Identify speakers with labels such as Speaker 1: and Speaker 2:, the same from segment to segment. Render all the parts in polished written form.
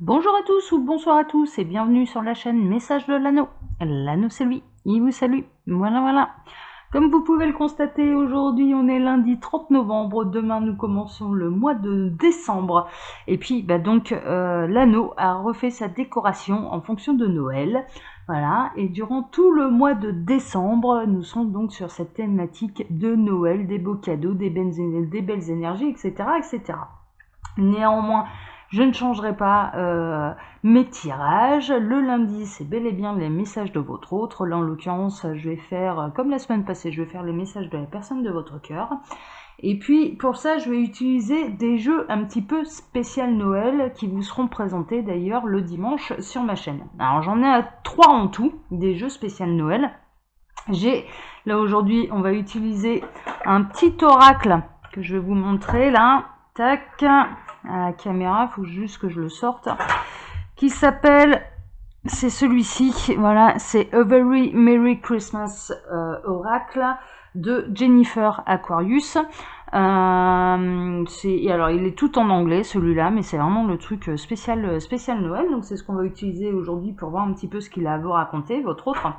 Speaker 1: Bonjour à tous ou bonsoir à tous et bienvenue sur la chaîne Message de l'Anneau. L'Anneau c'est lui, il vous salue. Voilà. Comme vous pouvez le constater, aujourd'hui on est lundi 30 novembre, demain nous commençons le mois de décembre. Et puis l'Anneau a refait sa décoration en fonction de Noël. Voilà, et durant tout le mois de décembre, nous sommes donc sur cette thématique de Noël, des beaux cadeaux, des belles énergies, etc. Néanmoins, je ne changerai pas mes tirages. Le lundi, c'est bel et bien les messages de votre autre. Là, en l'occurrence, je vais faire, comme la semaine passée, je vais faire les messages de la personne de votre cœur. Et puis, pour ça, je vais utiliser des jeux un petit peu spécial Noël qui vous seront présentés d'ailleurs le dimanche sur ma chaîne. Alors, j'en ai 3 en tout, des jeux spécial Noël. Là aujourd'hui, on va utiliser un petit oracle que je vais vous montrer là. Tac, à la caméra, il faut juste que je le sorte. Qui s'appelle, c'est celui-ci, voilà, c'est A Very Merry Christmas Oracle de Jennifer Aquarius. Alors il est tout en anglais celui-là, mais c'est vraiment le truc spécial Noël. Donc c'est ce qu'on va utiliser aujourd'hui pour voir un petit peu ce qu'il a à vous raconter, votre autre.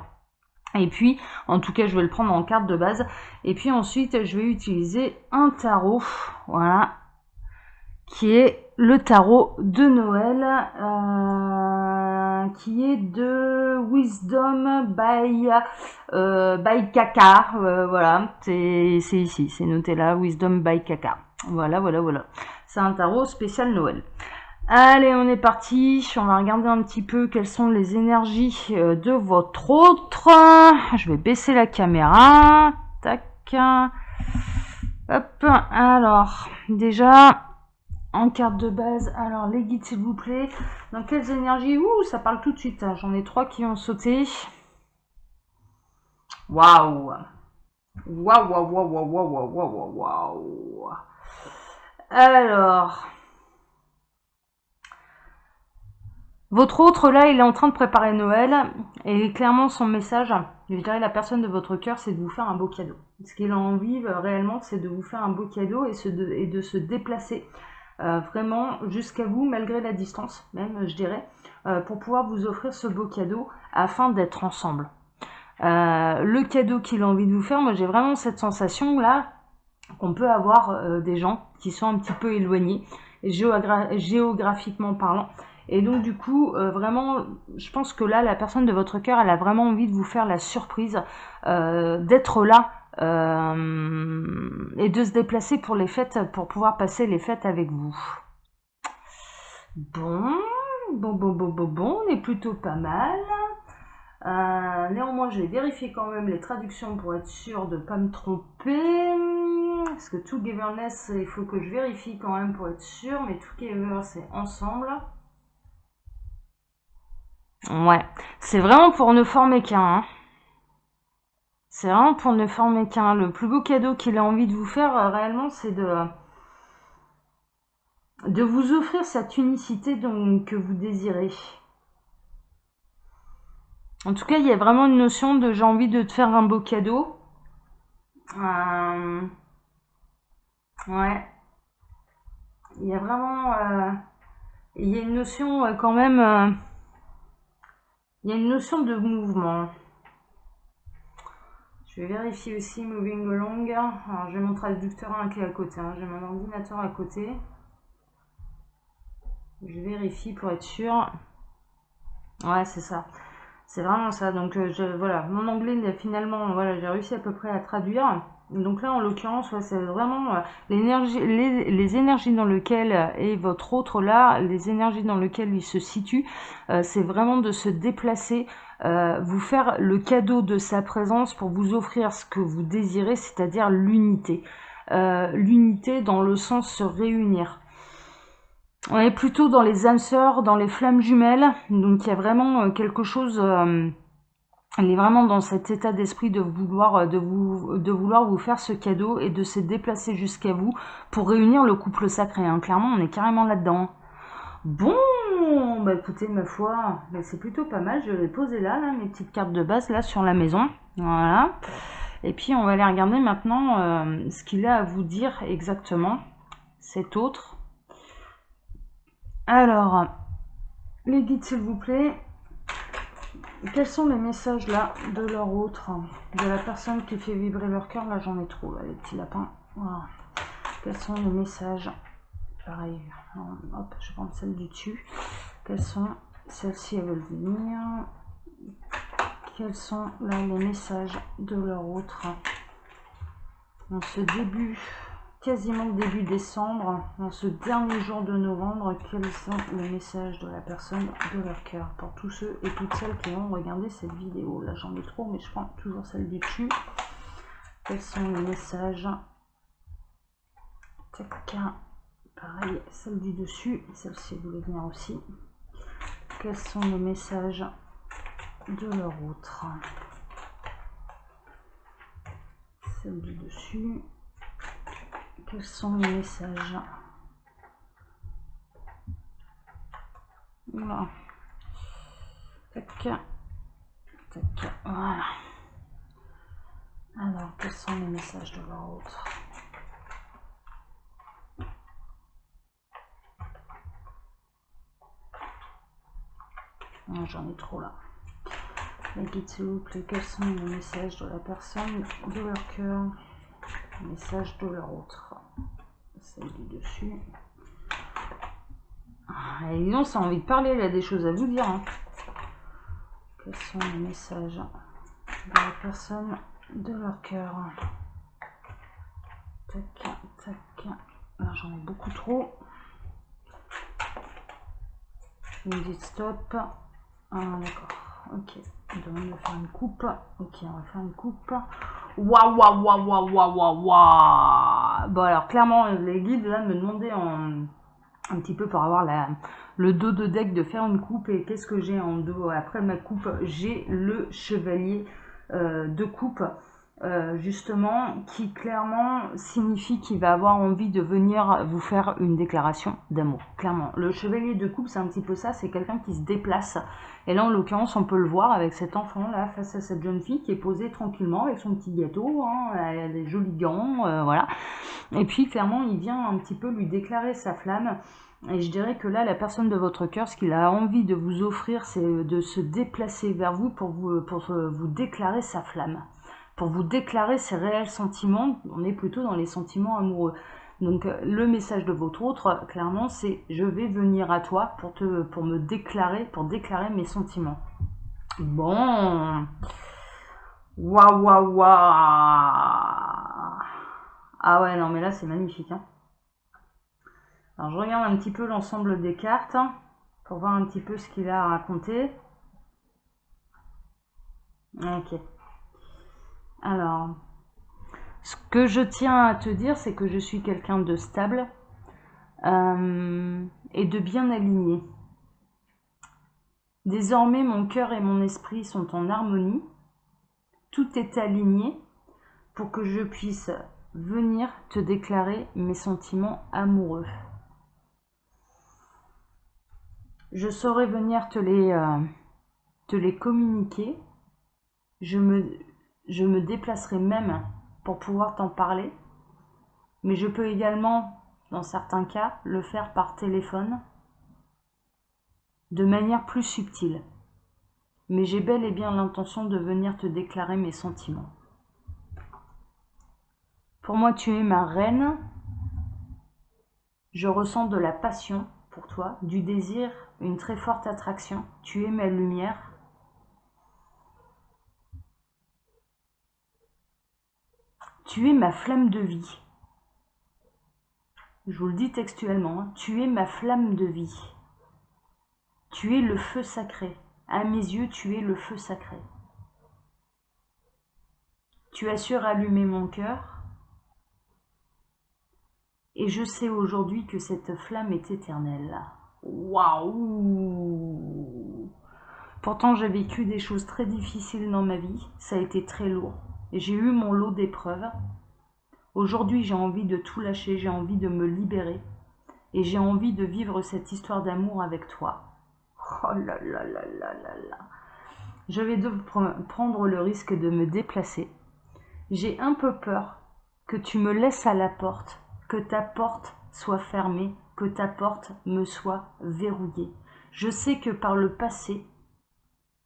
Speaker 1: Et puis, en tout cas, je vais le prendre en carte de base. Et puis ensuite, je vais utiliser un tarot, voilà, qui est le tarot de Noël, qui est de Wisdom by Kaka. Voilà, c'est ici, c'est noté là, Wisdom by Kaka. Voilà. C'est un tarot spécial Noël. Allez, on est parti. On va regarder un petit peu quelles sont les énergies de votre autre. Je vais baisser la caméra. Tac. Hop. Alors, déjà, en carte de base, alors les guides s'il vous plaît. Dans quelles énergies? Ouh, ça parle tout de suite. J'en ai 3 qui ont sauté. Waouh. Alors... Votre autre, là, il est en train de préparer Noël, et clairement, son message, je dirais la personne de votre cœur, c'est de vous faire un beau cadeau. Ce qu'il a envie, réellement, c'est de vous faire un beau cadeau et de se déplacer vraiment jusqu'à vous, malgré la distance, même, je dirais, pour pouvoir vous offrir ce beau cadeau afin d'être ensemble. Le cadeau qu'il a envie de vous faire, moi, j'ai vraiment cette sensation-là qu'on peut avoir des gens qui sont un petit peu éloignés, géographiquement parlant. Et donc du coup, vraiment, je pense que là, la personne de votre cœur, elle a vraiment envie de vous faire la surprise, d'être là et de se déplacer pour les fêtes, pour pouvoir passer les fêtes avec vous. Bon, on est plutôt pas mal. Néanmoins, je vais vérifier quand même les traductions pour être sûr de ne pas me tromper. Parce que togetherness, il faut que je vérifie quand même pour être sûr, mais together, c'est ensemble. Ouais, c'est vraiment pour ne former qu'un. Hein. C'est vraiment pour ne former qu'un. Le plus beau cadeau qu'il a envie de vous faire, réellement, c'est de vous offrir cette unicité que vous désirez. En tout cas, il y a vraiment une notion de j'ai envie de te faire un beau cadeau. Ouais. Il y a vraiment... il y a une notion quand même... il y a une notion de mouvement. Je vais vérifier aussi moving along. Alors, j'ai mon traducteur qui est à côté. Hein. J'ai mon ordinateur à côté. Je vérifie pour être sûr. Ouais, c'est ça. C'est vraiment ça. Donc voilà, mon anglais finalement, voilà, j'ai réussi à peu près à traduire. Donc là, en l'occurrence, ouais, c'est vraiment les énergies dans lesquelles est votre autre là, les énergies dans lesquelles il se situe, c'est vraiment de se déplacer, vous faire le cadeau de sa présence pour vous offrir ce que vous désirez, c'est-à-dire l'unité. L'unité dans le sens se réunir. On est plutôt dans les âmes sœurs, dans les flammes jumelles, donc il y a vraiment quelque chose... elle est vraiment dans cet état d'esprit de vouloir vous faire ce cadeau et de se déplacer jusqu'à vous pour réunir le couple sacré. Hein. Clairement, on est carrément là-dedans. Bon, bah écoutez, ma foi, bah c'est plutôt pas mal. Je vais les poser là, mes petites cartes de base là sur la maison. Voilà. Et puis on va aller regarder maintenant ce qu'il a à vous dire exactement, cet autre. Alors, Les guides, s'il vous plaît. Quels sont les messages là de leur autre, de la personne qui fait vibrer leur cœur? Là, j'en ai trop, là, les petits lapins. Voilà. Quels sont les messages? Pareil, hop, je vais prendre celle du dessus. Quelles sont celles-ci? Elles veulent venir. Quels sont là les messages de leur autre en ce début, quasiment début décembre, en ce dernier jour de novembre? Quels sont les messages de la personne de leur cœur pour tous ceux et toutes celles qui ont regardé cette vidéo? Là, j'en ai trop, mais je prends toujours celle du dessus. Quels sont les messages? Tac. Pareil, celle du dessus, celle-ci voulait venir aussi. Quels sont les messages de leur autre? Celle du dessus. Quels sont les messages? Voilà. Tac. Tac. Voilà. Alors, quels sont les messages de leur autre? J'en ai trop là. Les guides, s'il vous plaît, quels sont les messages de la personne de leur cœur? Messages de leur autre. Celle du dessus. Et disons, ça a envie de parler, il a des choses à vous dire. Hein. Quels sont les messages de la personne de leur cœur? Tac, tac. Là, j'en ai beaucoup trop. Vous me dites stop. Ah, d'accord. Ok. On demande de faire une coupe. Ok, on va faire une coupe. Waouh, waouh, waouh, waouh, waouh, waouh, waouh. Bon, alors, clairement, les guides, là, me demandaient un petit peu pour avoir le dos de deck de faire une coupe. Et qu'est-ce que j'ai en dos après ma coupe? J'ai le chevalier de coupe. Justement, qui clairement signifie qu'il va avoir envie de venir vous faire une déclaration d'amour. Clairement, le chevalier de coupe, c'est un petit peu ça, c'est quelqu'un qui se déplace. Et là, en l'occurrence, on peut le voir avec cet enfant-là, face à cette jeune fille qui est posée tranquillement avec son petit gâteau, hein, elle a des jolis gants, voilà. Et puis, clairement, il vient un petit peu lui déclarer sa flamme. Et je dirais que là, la personne de votre cœur, ce qu'il a envie de vous offrir, c'est de se déplacer vers vous pour vous déclarer sa flamme. Pour vous déclarer ses réels sentiments. On est plutôt dans les sentiments amoureux. Donc le message de votre autre, clairement, c'est je vais venir à toi pour me déclarer, pour déclarer mes sentiments. Bon. Waouh, waouh, waouh. Ah ouais, non, mais là, c'est magnifique. Hein. Alors, je regarde un petit peu l'ensemble des cartes pour voir un petit peu ce qu'il a à raconter. Ok. Alors, ce que je tiens à te dire, c'est que je suis quelqu'un de stable et de bien aligné. Désormais, mon cœur et mon esprit sont en harmonie. Tout est aligné pour que je puisse venir te déclarer mes sentiments amoureux. Je saurai venir te les communiquer. Je me déplacerai même pour pouvoir t'en parler. Mais je peux également, dans certains cas, le faire par téléphone, de manière plus subtile. Mais j'ai bel et bien l'intention de venir te déclarer mes sentiments. Pour moi, tu es ma reine. Je ressens de la passion pour toi, du désir, une très forte attraction. Tu es ma lumière. Tu es ma flamme de vie. Je vous le dis textuellement, hein. Tu es ma flamme de vie. Tu es le feu sacré. À mes yeux, tu es le feu sacré. Tu as su rallumer mon cœur. Et je sais aujourd'hui que cette flamme est éternelle. Waouh! Pourtant, j'ai vécu des choses très difficiles dans ma vie. Ça a été très lourd. J'ai eu mon lot d'épreuves. Aujourd'hui, j'ai envie de tout lâcher. J'ai envie de me libérer. Et j'ai envie de vivre cette histoire d'amour avec toi. Oh là là là là là là. Je vais prendre le risque de me déplacer. J'ai un peu peur que tu me laisses à la porte, que ta porte soit fermée, que ta porte me soit verrouillée. Je sais que par le passé,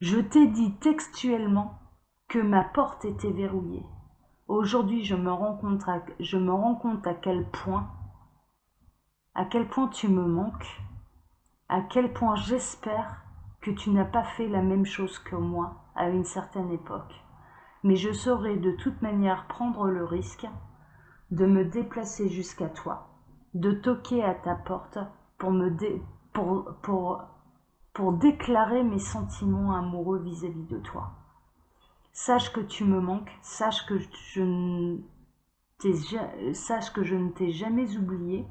Speaker 1: je t'ai dit textuellement que ma porte était verrouillée. Aujourd'hui, je me rends compte à quel point tu me manques, à quel point j'espère que tu n'as pas fait la même chose que moi à une certaine époque. Mais je saurais de toute manière prendre le risque de me déplacer jusqu'à toi, de toquer à ta porte pour déclarer mes sentiments amoureux vis-à-vis de toi. Sache que tu me manques, sache que je ne t'ai jamais oublié,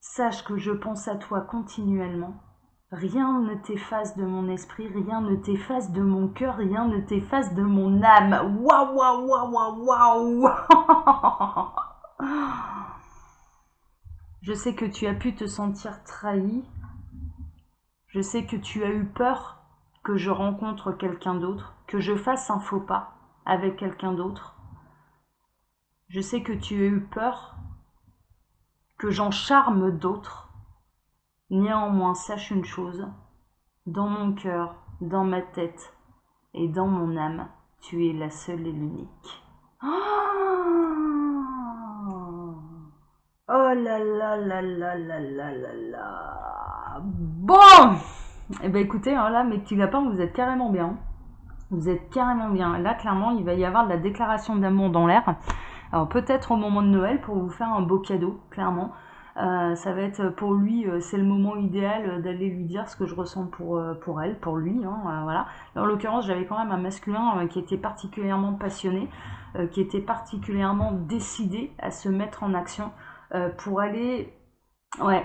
Speaker 1: sache que je pense à toi continuellement. Rien ne t'efface de mon esprit, rien ne t'efface de mon cœur, rien ne t'efface de mon âme. Waouh, waouh, waouh, waouh, waouh. Je sais que tu as pu te sentir trahi. Je sais que tu as eu peur que je rencontre quelqu'un d'autre, que je fasse un faux pas avec quelqu'un d'autre. Je sais que tu as eu peur que j'en charme d'autres. Néanmoins, sache une chose, dans mon cœur, dans ma tête et dans mon âme, tu es la seule et l'unique. Oh là là là là là là là là. Bon, eh ben écoutez, hein, là, mes petits lapins, vous êtes carrément bien. Vous êtes carrément bien. Là, clairement, il va y avoir de la déclaration d'amour dans l'air. Alors peut-être au moment de Noël pour vous faire un beau cadeau, clairement. Ça va être pour lui, c'est le moment idéal d'aller lui dire ce que je ressens pour elle, pour lui. Hein, voilà. En l'occurrence, j'avais quand même un masculin qui était particulièrement passionné, qui était particulièrement décidé à se mettre en action pour aller... Ouais,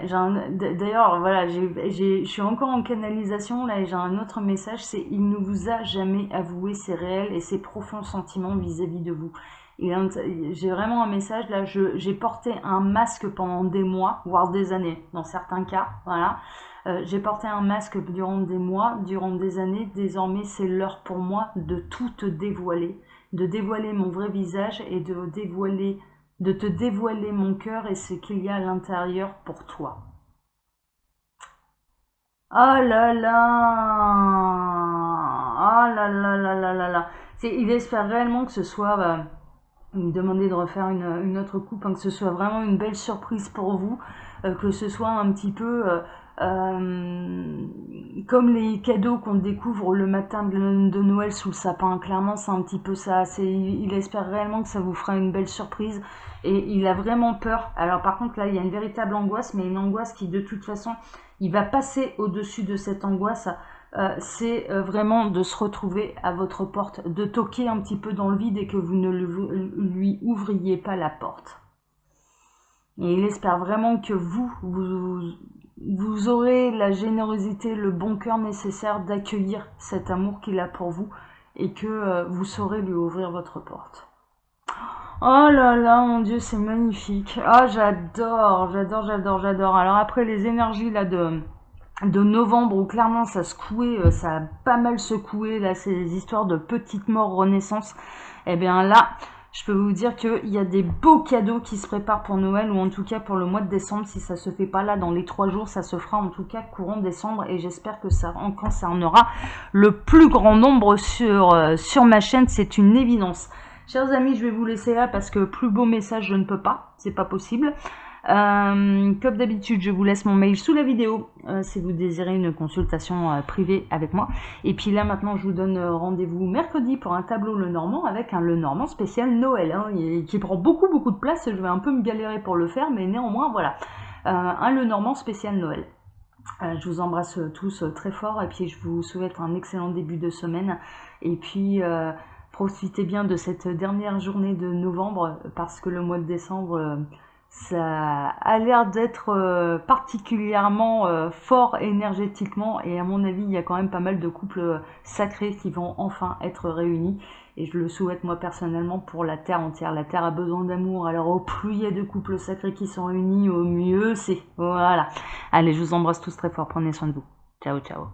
Speaker 1: d'ailleurs, voilà, je suis encore en canalisation là et j'ai un autre message, c'est il ne vous a jamais avoué ses réels et ses profonds sentiments vis-à-vis de vous. J'ai vraiment un message là, j'ai porté un masque pendant des mois, voire des années, dans certains cas, voilà. J'ai porté un masque durant des mois, durant des années, désormais c'est l'heure pour moi de tout te dévoiler, de dévoiler mon vrai visage et de te dévoiler mon cœur et ce qu'il y a à l'intérieur pour toi. Oh là là! Oh là là là là là là! Il espère réellement que ce soit... il me demandait de refaire une autre coupe, hein, que ce soit vraiment une belle surprise pour vous, que ce soit un petit peu comme les cadeaux qu'on découvre le matin de Noël sous le sapin. Clairement, c'est un petit peu ça. Il espère réellement que ça vous fera une belle surprise et il a vraiment peur. Alors par contre, là, il y a une véritable angoisse, mais une angoisse qui, de toute façon, il va passer au-dessus de cette angoisse. C'est vraiment de se retrouver à votre porte, de toquer un petit peu dans le vide et que vous ne lui ouvriez pas la porte. Et il espère vraiment que vous aurez la générosité, le bon cœur nécessaire d'accueillir cet amour qu'il a pour vous et que vous saurez lui ouvrir votre porte. Oh là là, mon Dieu, c'est magnifique. Ah, j'adore, j'adore, j'adore, j'adore. Alors après les énergies là de novembre où clairement ça secouait, ça a pas mal secoué, là ces histoires de petites morts renaissance, et bien là je peux vous dire qu'il y a des beaux cadeaux qui se préparent pour Noël ou en tout cas pour le mois de décembre. Si ça se fait pas là dans les 3 jours, ça se fera en tout cas courant décembre et j'espère que ça en aura le plus grand nombre sur ma chaîne, c'est une évidence. Chers amis, je vais vous laisser là parce que plus beau message je ne peux pas, c'est pas possible. Comme d'habitude, je vous laisse mon mail sous la vidéo si vous désirez une consultation privée avec moi. Et puis là, maintenant, je vous donne rendez-vous mercredi pour un tableau Lenormand avec un Lenormand spécial Noël, hein, qui prend beaucoup de place. Je vais un peu me galérer pour le faire, mais néanmoins, voilà, un Lenormand spécial Noël. Je vous embrasse tous très fort et puis je vous souhaite un excellent début de semaine. Et puis... profitez bien de cette dernière journée de novembre parce que le mois de décembre... ça a l'air d'être particulièrement fort énergétiquement et à mon avis il y a quand même pas mal de couples sacrés qui vont enfin être réunis et je le souhaite moi personnellement pour la terre entière. La terre a besoin d'amour, alors au plus il y a de couples sacrés qui sont réunis, au mieux c'est. Voilà. Allez, je vous embrasse tous très fort, prenez soin de vous. Ciao ciao.